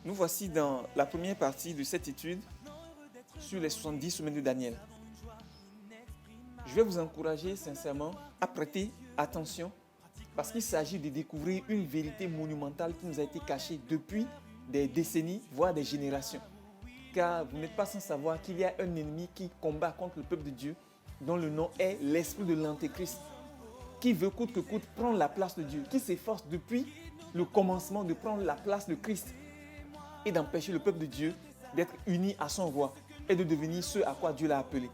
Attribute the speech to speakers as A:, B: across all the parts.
A: Nous voici dans la première partie de cette étude sur les 70 semaines de Daniel. Je vais vous encourager sincèrement à prêter attention parce qu'il s'agit de découvrir une vérité monumentale qui nous a été cachée depuis des décennies, voire des générations. Car vous n'êtes pas sans savoir qu'il y a un ennemi qui combat contre le peuple de Dieu, dont le nom est l'esprit de l'Antéchrist, qui veut coûte que coûte prendre la place de Dieu, qui s'efforce depuis le commencement de prendre la place de Christ et d'empêcher le peuple de Dieu d'être uni à son roi et de devenir ce à quoi Dieu l'a appelé.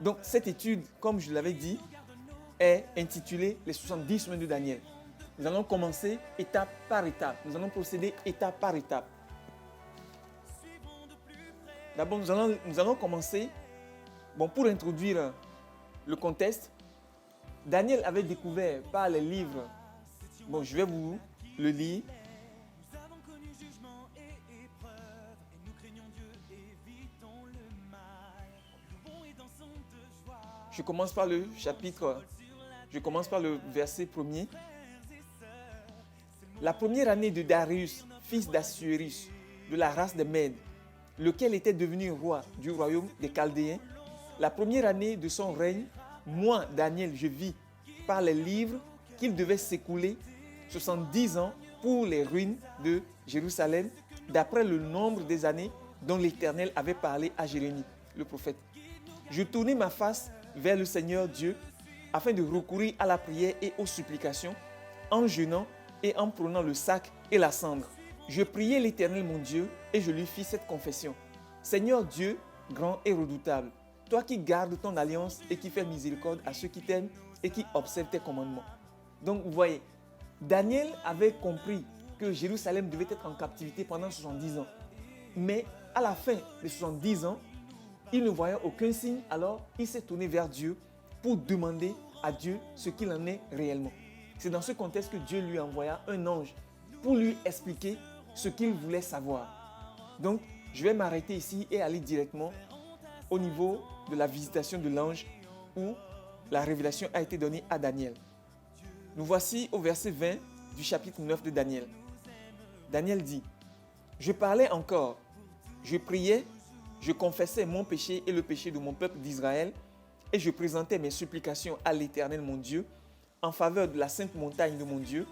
A: Donc cette étude, comme je l'avais dit, est intitulée les 70 semaines de Daniel. Nous allons commencer étape par étape. Nous allons procéder étape par étape. D'abord, nous allons commencer, pour introduire le contexte. Daniel avait découvert par les livres, je vais vous le lire. Je commence par le verset 1er. La première année de Darius, fils d'Assuérus, de la race des Mèdes, lequel était devenu roi du royaume des Chaldéens, la première année de son règne, moi, Daniel, je vis par les livres qu'il devait s'écouler 70 ans pour les ruines de Jérusalem, d'après le nombre des années dont l'Éternel avait parlé à Jérémie, le prophète. Je tournai ma face vers le Seigneur Dieu afin de recourir à la prière et aux supplications, en jeûnant et en prenant le sac et la cendre. Je priai l'Éternel mon Dieu et je lui fis cette confession. Seigneur Dieu, grand et redoutable, toi qui gardes ton alliance et qui fais miséricorde à ceux qui t'aiment et qui observent tes commandements. Donc vous voyez, Daniel avait compris que Jérusalem devait être en captivité pendant 70 ans. Mais à la fin des 70 ans, il ne voyait aucun signe, alors il s'est tourné vers Dieu pour demander à Dieu ce qu'il en est réellement. C'est dans ce contexte que Dieu lui envoya un ange pour lui expliquer ce qu'il voulait savoir. Donc, je vais m'arrêter ici et aller directement au niveau de la visitation de l'ange où la révélation a été donnée à Daniel. Nous voici au verset 20 du chapitre 9 de Daniel. Daniel dit, « Je parlais encore, je priais, je confessais mon péché et le péché de mon peuple d'Israël et je présentais mes supplications à l'Éternel mon Dieu en faveur de la sainte montagne de mon Dieu.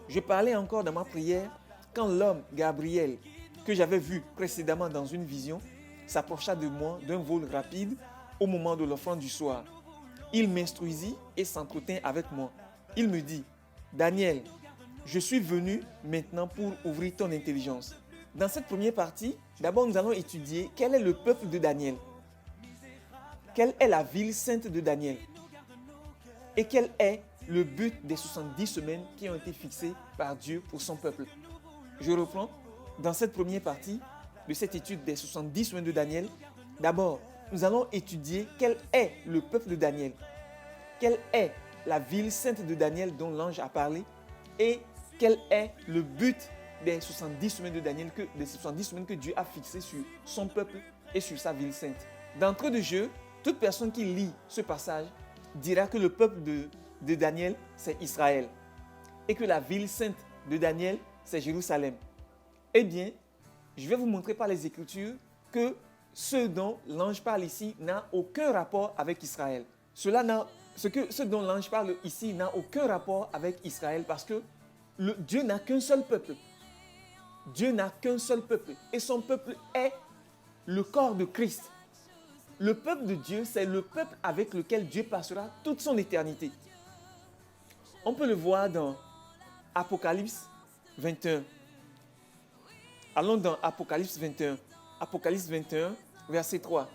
A: Je parlais encore dans ma prière quand l'homme Gabriel, que j'avais vu précédemment dans une vision, s'approcha de moi d'un vol rapide au moment de l'offrande du soir. Il m'instruisit et s'entretint avec moi. Il me dit, « Daniel, je suis venu maintenant pour ouvrir ton intelligence. » Dans cette première partie, d'abord nous allons étudier quel est le peuple de Daniel. Quelle est la ville sainte de Daniel? Et quel est le but des 70 semaines qui ont été fixées par Dieu pour son peuple? Je reprends. Dans cette première partie de cette étude des 70 semaines de Daniel, d'abord, nous allons étudier quel est le peuple de Daniel. Quelle est la ville sainte de Daniel dont l'ange a parlé et quel est le but des 70 semaines de Daniel, des 70 semaines que Dieu a fixées sur son peuple et sur sa ville sainte. D'entrée de jeu, toute personne qui lit ce passage dira que le peuple de Daniel, c'est Israël et que la ville sainte de Daniel, c'est Jérusalem. Eh bien, je vais vous montrer par les Écritures que ce dont l'ange parle ici n'a aucun rapport avec Israël. Ce dont l'ange parle ici n'a aucun rapport avec Israël parce que Dieu n'a qu'un seul peuple. Dieu n'a qu'un seul peuple et son peuple est le corps de Christ. Le peuple de Dieu, c'est le peuple avec lequel Dieu passera toute son éternité. On peut le voir dans Apocalypse 21. Allons dans Apocalypse 21. Apocalypse 21, verset 3.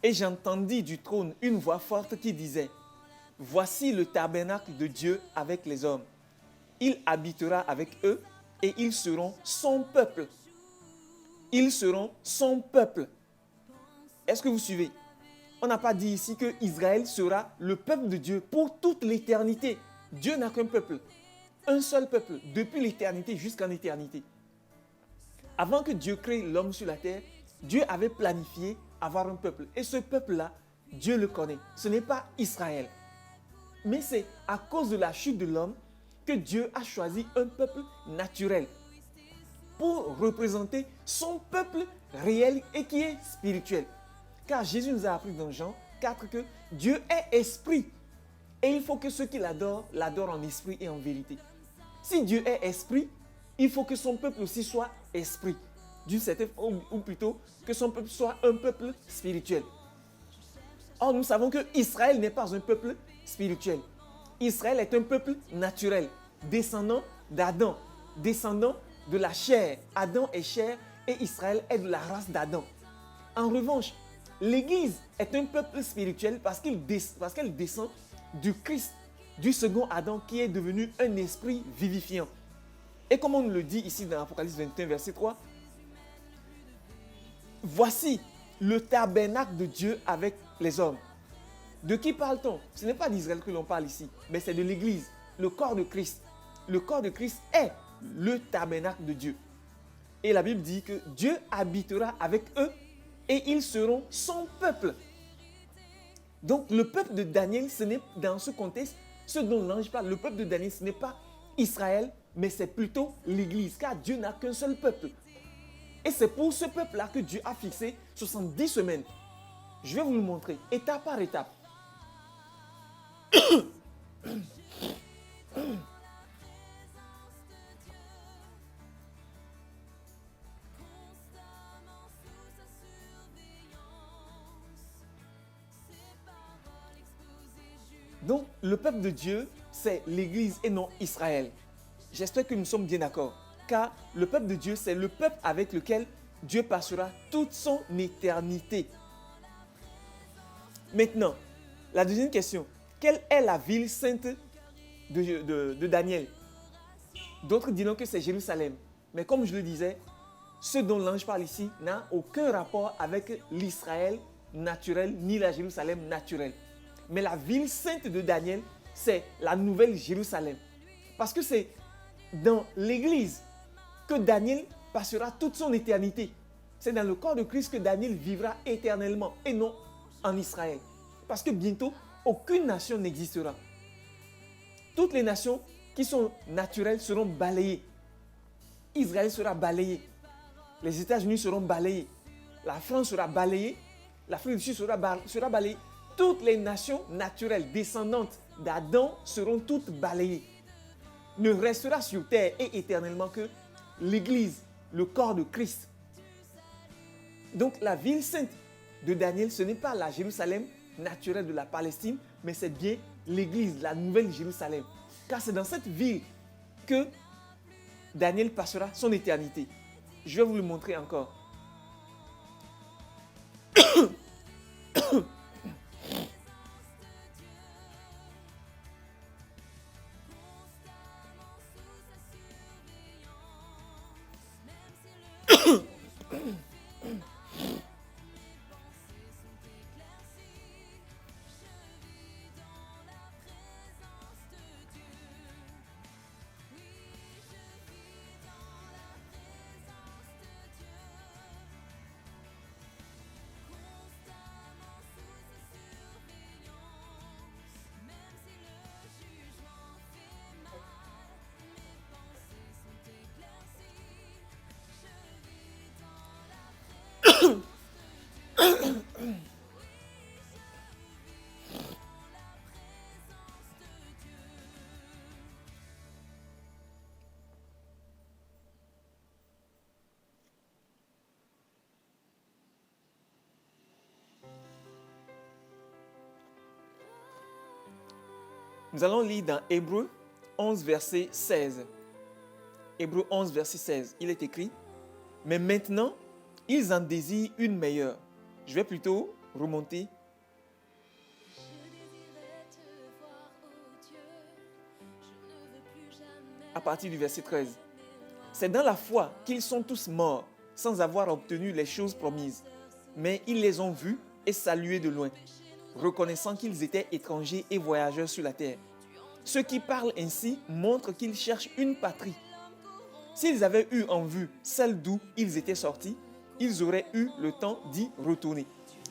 A: Et j'entendis du trône une voix forte qui disait, « Voici le tabernacle de Dieu avec les hommes. Il habitera avec eux et ils seront son peuple. » Ils seront son peuple. Est-ce que vous suivez? On n'a pas dit ici que Israël sera le peuple de Dieu pour toute l'éternité. Dieu n'a qu'un peuple, un seul peuple, depuis l'éternité jusqu'en éternité. Avant que Dieu crée l'homme sur la terre, Dieu avait planifié avoir un peuple. Et ce peuple-là, Dieu le connaît. Ce n'est pas Israël. Mais c'est à cause de la chute de l'homme que Dieu a choisi un peuple naturel. pour représenter son peuple réel et qui est spirituel. Car Jésus nous a appris dans Jean 4 que Dieu est esprit. Et il faut que ceux qui l'adorent en esprit et en vérité. Si Dieu est esprit, il faut que son peuple aussi soit esprit. D'une certaine, ou plutôt que son peuple soit un peuple spirituel. Or, nous savons que Israël n'est pas un peuple spirituel. Israël est un peuple naturel, descendant d'Adam, descendant de la chair. Adam est chair et Israël est de la race d'Adam. En revanche, l'Église est un peuple spirituel parce qu'elle descend du Christ, du second Adam qui est devenu un esprit vivifiant. Et comme on nous le dit ici dans Apocalypse 21, verset 3, voici le tabernacle de Dieu avec les hommes. De qui parle-t-on? Ce n'est pas d'Israël que l'on parle ici, mais c'est de l'Église, le corps de Christ. Le corps de Christ est le tabernacle de Dieu. Et la Bible dit que Dieu habitera avec eux et ils seront son peuple. Donc le peuple de Daniel, ce n'est dans ce contexte, ce dont l'ange parle, le peuple de Daniel, ce n'est pas Israël, mais c'est plutôt l'Église, car Dieu n'a qu'un seul peuple. Et c'est pour ce peuple-là que Dieu a fixé 70 semaines. Je vais vous le montrer, étape par étape. Donc, le peuple de Dieu, c'est l'Église et non Israël. J'espère que nous sommes bien d'accord. Car le peuple de Dieu, c'est le peuple avec lequel Dieu passera toute son éternité. Maintenant, la deuxième question. Quelle est la ville sainte de Daniel? D'autres diront que c'est Jérusalem. Mais comme je le disais, ce dont l'ange parle ici n'a aucun rapport avec l'Israël naturel ni la Jérusalem naturelle. Mais la ville sainte de Daniel, c'est la nouvelle Jérusalem. Parce que c'est dans l'Église que Daniel passera toute son éternité. C'est dans le corps de Christ que Daniel vivra éternellement et non en Israël. Parce que bientôt, aucune nation n'existera. Toutes les nations qui sont naturelles seront balayées. Israël sera balayé. Les États-Unis seront balayés. La France sera balayée. L'Afrique du Sud sera balayée. Toutes les nations naturelles descendantes d'Adam seront toutes balayées. Ne restera sur terre et éternellement que l'Église, le corps de Christ. Donc la ville sainte de Daniel, ce n'est pas la Jérusalem naturelle de la Palestine, mais c'est bien l'Église, la nouvelle Jérusalem. Car c'est dans cette ville que Daniel passera son éternité. Je vais vous le montrer encore. Nous allons lire dans Hébreux 11, verset 16. Hébreux 11, verset 16. Il est écrit: mais maintenant, ils en désirent une meilleure. Je vais plutôt remonter. À partir du verset 13. C'est dans la foi qu'ils sont tous morts, sans avoir obtenu les choses promises. Mais ils les ont vus et salués de loin, reconnaissant qu'ils étaient étrangers et voyageurs sur la terre. Ceux qui parlent ainsi montrent qu'ils cherchent une patrie. S'ils avaient eu en vue celle d'où ils étaient sortis, ils auraient eu le temps d'y retourner.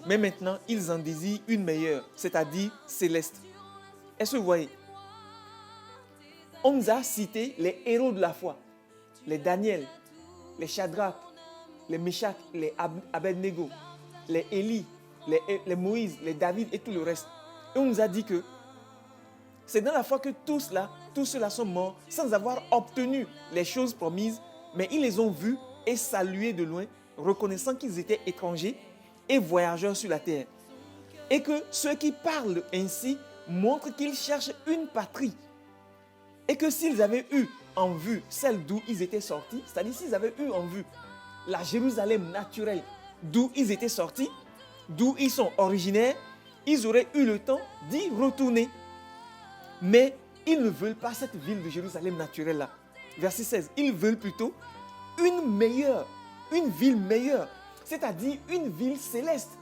A: Mais maintenant, ils en désirent une meilleure, c'est-à-dire céleste. Est-ce que vous voyez? On nous a cité les héros de la foi, les Daniel, les Shadrach, les Meshach, les Abednego, les Élie, les Moïse, les David et tout le reste. Et on nous a dit que c'est dans la foi que tous ceux-là sont morts sans avoir obtenu les choses promises, mais ils les ont vus et salués de loin, reconnaissant qu'ils étaient étrangers et voyageurs sur la terre. Et que ceux qui parlent ainsi montrent qu'ils cherchent une patrie. Et que s'ils avaient eu en vue celle d'où ils étaient sortis, c'est-à-dire s'ils avaient eu en vue la Jérusalem naturelle d'où ils étaient sortis, d'où ils sont originaires, ils auraient eu le temps d'y retourner. Mais ils ne veulent pas cette ville de Jérusalem naturelle-là. Verset 16, ils veulent plutôt une ville meilleure, c'est-à-dire une ville céleste.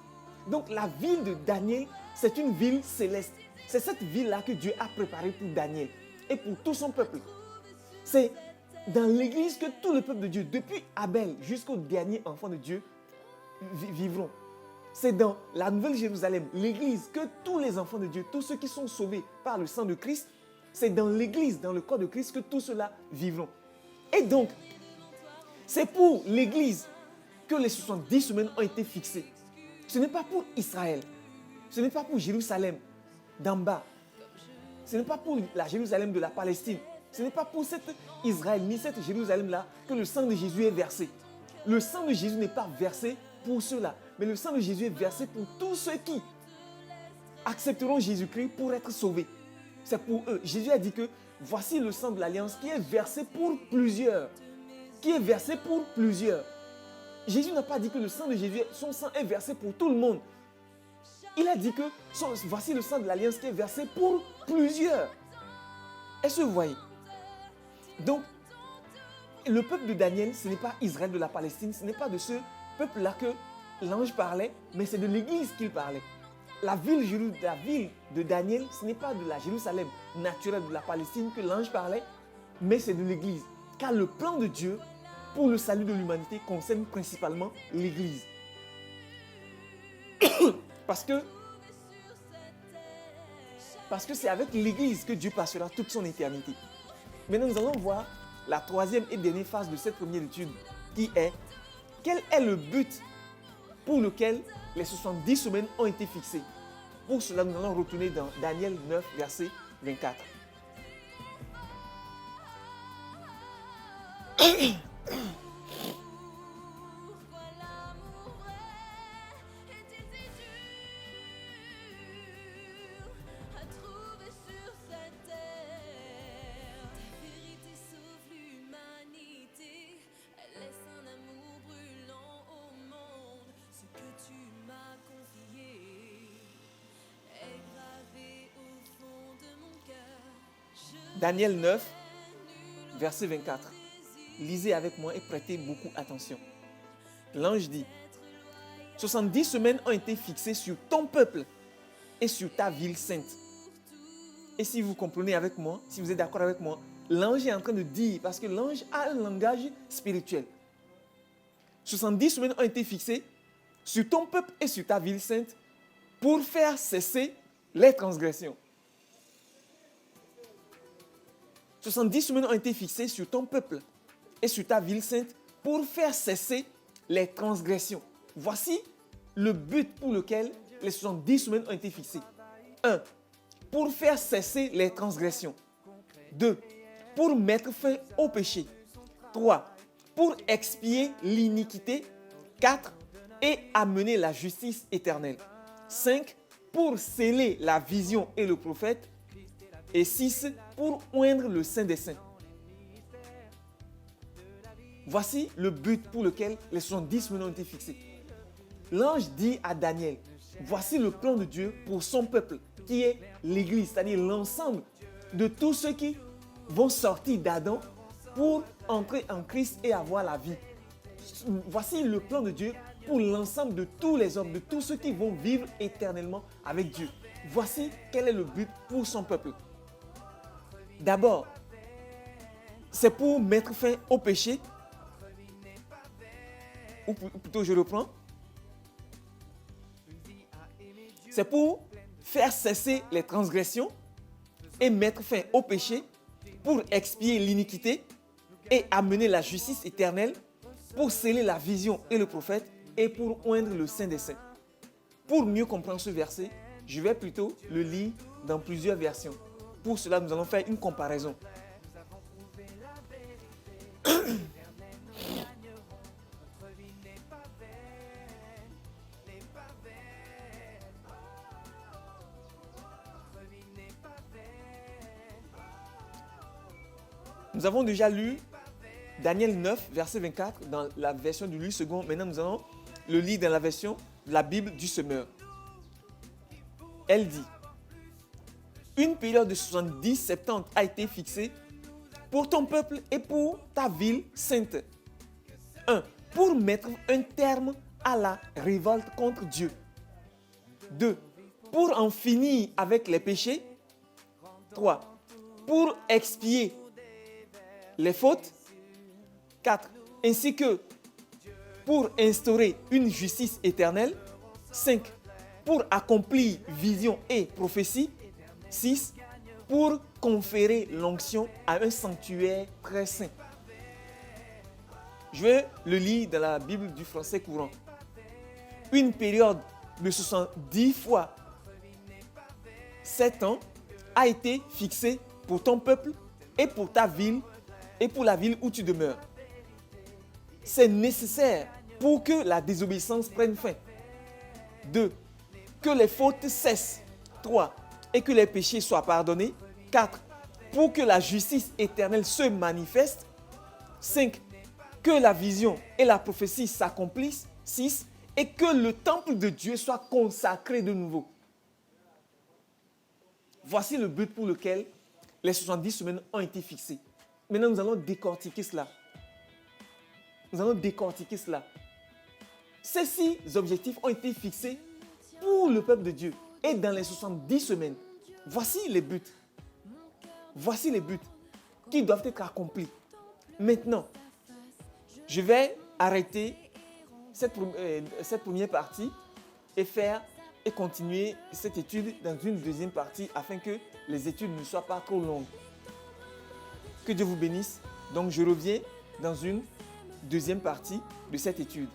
A: Donc la ville de Daniel, c'est une ville céleste. C'est cette ville-là que Dieu a préparée pour Daniel et pour tout son peuple. C'est dans l'église que tout le peuple de Dieu, depuis Abel jusqu'au dernier enfant de Dieu, vivront. C'est dans la Nouvelle Jérusalem, l'église, que tous les enfants de Dieu, tous ceux qui sont sauvés par le sang de Christ, c'est dans l'église, dans le corps de Christ, que tous ceux-là vivront. Et donc, c'est pour l'église que les 70 semaines ont été fixées. Ce n'est pas pour Israël, ce n'est pas pour Jérusalem d'en bas, ce n'est pas pour la Jérusalem de la Palestine, ce n'est pas pour cet Israël ni cette Jérusalem-là que le sang de Jésus est versé. Le sang de Jésus n'est pas versé pour ceux-là, mais le sang de Jésus est versé pour tous ceux qui accepteront Jésus-Christ pour être sauvés. C'est pour eux. Jésus a dit que voici le sang de l'alliance qui est versé pour plusieurs. Qui est versé pour plusieurs. Jésus n'a pas dit que le sang de Jésus, son sang est versé pour tout le monde. Il a dit que voici le sang de l'alliance qui est versé pour plusieurs. Est-ce que vous voyez? Donc, le peuple de Daniel, ce n'est pas Israël de la Palestine, ce n'est pas de ce peuple-là que l'ange parlait, mais c'est de l'église qu'il parlait. La ville de Daniel, ce n'est pas de la Jérusalem naturelle de la Palestine que l'ange parlait, mais c'est de l'église. Car le plan de Dieu pour le salut de l'humanité concerne principalement l'église. Parce que c'est avec l'église que Dieu passera toute son éternité. Maintenant, nous allons voir la troisième et dernière phase de cette première étude, qui est quel est le but pour lequel les 70 semaines ont été fixées. Pour cela, nous allons retourner dans Daniel 9, verset 24. Daniel 9, verset 24. Lisez avec moi et prêtez beaucoup attention. L'ange dit, 70 semaines ont été fixées sur ton peuple et sur ta ville sainte. Et si vous comprenez avec moi, si vous êtes d'accord avec moi, l'ange est en train de dire, parce que l'ange a un langage spirituel. 70 semaines ont été fixées sur ton peuple et sur ta ville sainte pour faire cesser les transgressions. 70 semaines ont été fixées sur ton peuple et sur ta ville sainte pour faire cesser les transgressions. Voici le but pour lequel les 70 semaines ont été fixées. 1. Pour faire cesser les transgressions. 2. Pour mettre fin au péché. 3. Pour expier l'iniquité. 4. Et amener la justice éternelle. 5. Pour sceller la vision et le prophète. Et 6, pour oindre le Saint des Saints. Voici le but pour lequel les 70 semaines ont été fixées. L'ange dit à Daniel, voici le plan de Dieu pour son peuple, qui est l'Église, c'est-à-dire l'ensemble de tous ceux qui vont sortir d'Adam pour entrer en Christ et avoir la vie. Voici le plan de Dieu pour l'ensemble de tous les hommes, de tous ceux qui vont vivre éternellement avec Dieu. Voici quel est le but pour son peuple. D'abord, c'est pour mettre fin au péché, ou plutôt je reprends, c'est pour faire cesser les transgressions et mettre fin au péché, pour expier l'iniquité et amener la justice éternelle, pour sceller la vision et le prophète et pour oindre le Saint des Saints. Pour mieux comprendre ce verset, je vais plutôt le lire dans plusieurs versions. Pour cela, nous allons faire une comparaison. Nous avons déjà lu Daniel 9, verset 24 dans la version du Louis II. Maintenant, nous allons le lire dans la version de la Bible du Semeur. Elle dit, une période de 70-70 a été fixée pour ton peuple et pour ta ville sainte. 1. Pour mettre un terme à la révolte contre Dieu. 2. Pour en finir avec les péchés. 3. Pour expier les fautes. 4. Ainsi que pour instaurer une justice éternelle. 5. Pour accomplir vision et prophétie. 6. Pour conférer l'onction à un sanctuaire très saint. Je vais le lire dans la Bible du français courant. Une période de 70 fois 7 ans a été fixée pour ton peuple et pour ta ville et pour la ville où tu demeures. C'est nécessaire pour que la désobéissance prenne fin. 2. Que les fautes cessent. 3. Et que les péchés soient pardonnés. 4. Pour que la justice éternelle se manifeste. 5. Que la vision et la prophétie s'accomplissent. 6. Et que le temple de Dieu soit consacré de nouveau. Voici le but pour lequel les 70 semaines ont été fixées. Maintenant, nous allons décortiquer cela. Ces 6 objectifs ont été fixés pour le peuple de Dieu. Et dans les 70 semaines, voici les buts. Voici les buts qui doivent être accomplis. Maintenant, je vais arrêter cette première partie et continuer cette étude dans une deuxième partie afin que les études ne soient pas trop longues. Que Dieu vous bénisse. Donc, je reviens dans une deuxième partie de cette étude.